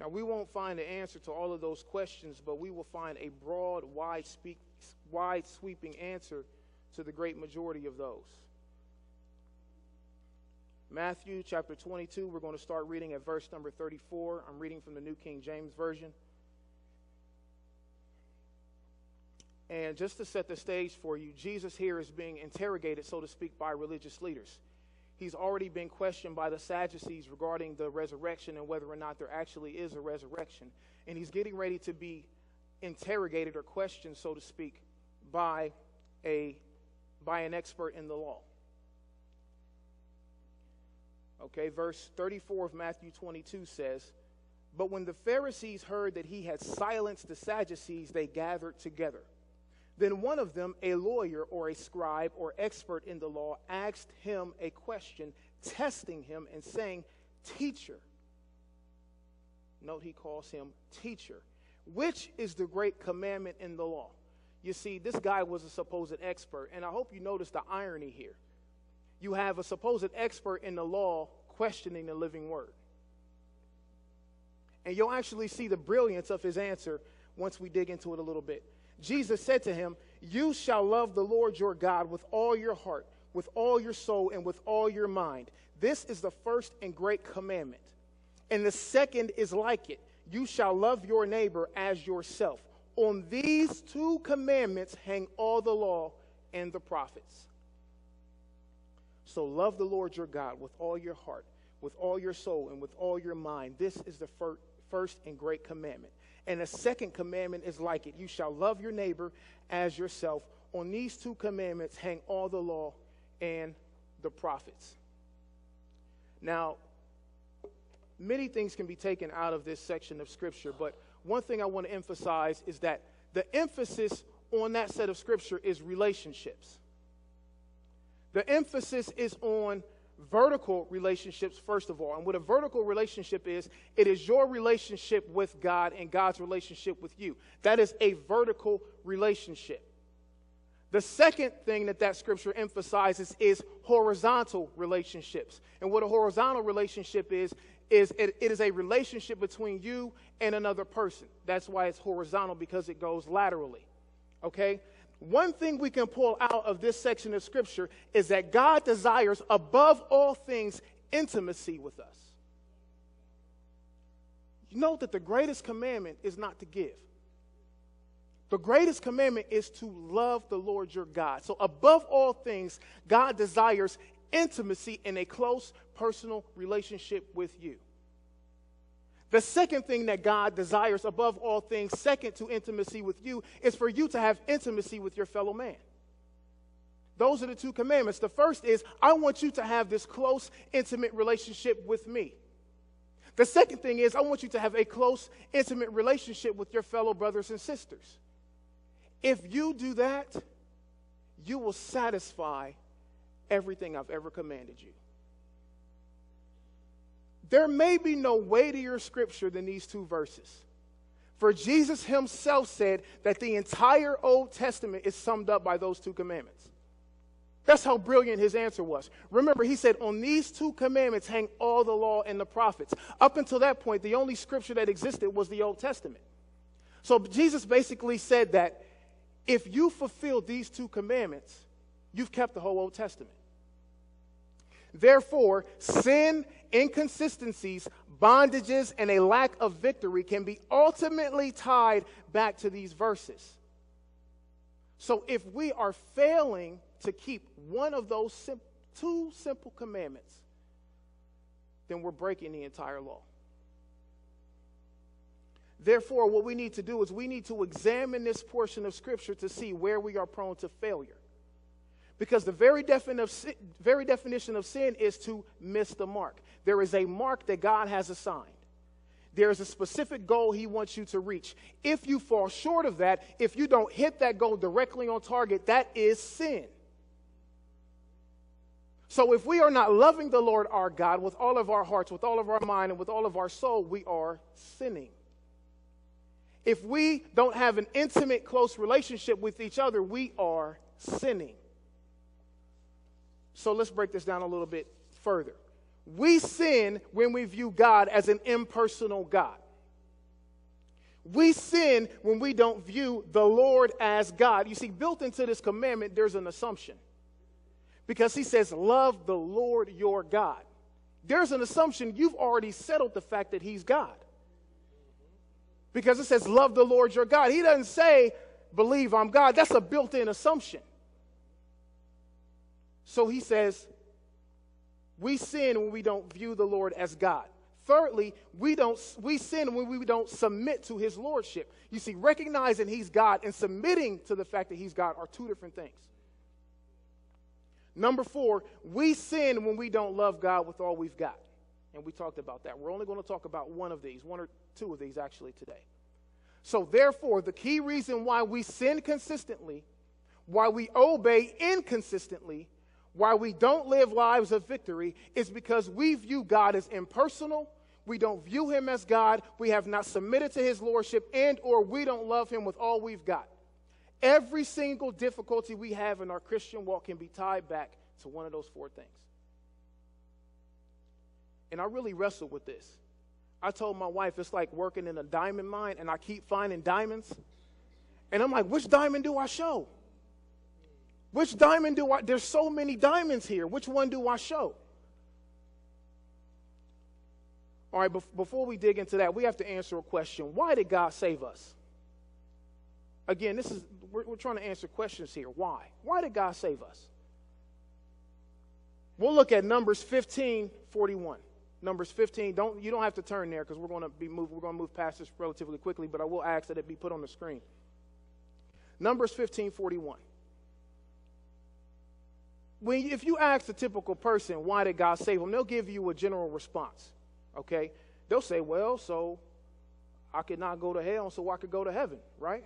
Now, we won't find the answer to all of those questions, but we will find a broad, wide-sweeping answer to the great majority of those. Matthew chapter 22, we're going to start reading at verse number 34. I'm reading from the New King James Version. And just to set the stage for you, Jesus here is being interrogated, so to speak, by religious leaders. He's already been questioned by the Sadducees regarding the resurrection and whether or not there actually is a resurrection. And he's getting ready to be interrogated or questioned, so to speak, by an expert in the law. Okay, verse 34 of Matthew 22 says, "But when the Pharisees heard that he had silenced the Sadducees, they gathered together. Then one of them, a lawyer or a scribe or expert in the law, asked him a question, testing him and saying, 'Teacher,'" note he calls him teacher, "which is the great commandment in the law?" You see, this guy was a supposed expert, and I hope you notice the irony here. You have a supposed expert in the law questioning the living word. And you'll actually see the brilliance of his answer once we dig into it a little bit. Jesus said to him, "You shall love the Lord your God with all your heart, with all your soul, and with all your mind. This is the first and great commandment. And the second is like it. You shall love your neighbor as yourself. On these two commandments hang all the law and the prophets." So love the Lord your God with all your heart, with all your soul, and with all your mind. This is the first and great commandment. And the second commandment is like it. You shall love your neighbor as yourself. On these two commandments hang all the law and the prophets. Now, many things can be taken out of this section of Scripture, but one thing I want to emphasize is that the emphasis on that set of Scripture is relationships. The emphasis is on vertical relationships, first of all. And what a vertical relationship is, it is your relationship with God and God's relationship with you. That is a vertical relationship. The second thing that Scripture emphasizes is horizontal relationships. And what a horizontal relationship is it is a relationship between you and another person. That's why it's horizontal, because it goes laterally. Okay? One thing we can pull out of this section of Scripture is that God desires above all things intimacy with us. You know that the greatest commandment is not to give. The greatest commandment is to love the Lord your God. So above all things, God desires intimacy in a close personal relationship with you. The second thing that God desires above all things, second to intimacy with you, is for you to have intimacy with your fellow man. Those are the two commandments. The first is, I want you to have this close, intimate relationship with me. The second thing is, I want you to have a close, intimate relationship with your fellow brothers and sisters. If you do that, you will satisfy everything I've ever commanded you. There may be no weightier scripture than these two verses. For Jesus himself said that the entire Old Testament is summed up by those two commandments. That's how brilliant his answer was. Remember, he said, on these two commandments hang all the law and the prophets. Up until that point, the only scripture that existed was the Old Testament. So Jesus basically said that if you fulfill these two commandments, you've kept the whole Old Testament. Therefore, sin, inconsistencies, bondages, and a lack of victory can be ultimately tied back to these verses. So if we are failing to keep one of those two simple commandments, then we're breaking the entire law. Therefore, what we need to do is we need to examine this portion of Scripture to see where we are prone to failure. Because the very definition of sin is to miss the mark. There is a mark that God has assigned. There is a specific goal he wants you to reach. If you fall short of that, if you don't hit that goal directly on target, that is sin. So if we are not loving the Lord our God with all of our hearts, with all of our mind, and with all of our soul, we are sinning. If we don't have an intimate, close relationship with each other, we are sinning. So let's break this down a little bit further. We sin when we view God as an impersonal God. We sin when we don't view the Lord as God. You see, built into this commandment, there's an assumption. Because he says, love the Lord your God. There's an assumption you've already settled the fact that he's God. Because it says, love the Lord your God. He doesn't say, believe I'm God. That's a built-in assumption. So he says, we sin when we don't view the Lord as God. Thirdly, we sin when we don't submit to his lordship. You see, recognizing he's God and submitting to the fact that he's God are two different things. Number 4, we sin when we don't love God with all we've got. And we talked about that. We're only going to talk about one or two of these actually today. So therefore, the key reason why we sin consistently, why we obey inconsistently, why we don't live lives of victory is because we view God as impersonal. We don't view him as God. We have not submitted to his lordship, and or we don't love him with all we've got. Every single difficulty we have in our Christian walk can be tied back to one of those 4 things. And I really wrestled with this. I told my wife it's like working in a diamond mine, and I keep finding diamonds. And I'm like, which diamond do I show? Which diamond do I, there's so many diamonds here. Which one do I show? All right, before we dig into that, we have to answer a question. Why did God save us? Again, we're trying to answer questions here. Why? Why did God save us? We'll look at Numbers 15:41. Numbers 15. You don't have to turn there because we're going to move past this relatively quickly, but I will ask that it be put on the screen. Numbers 15:41. If you ask the typical person, why did God save them, they'll give you a general response, okay? They'll say, well, so I could not go to hell, so I could go to heaven, right?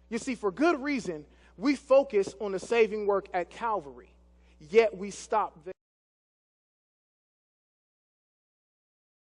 You see, for good reason, we focus on the saving work at Calvary, yet we stop there.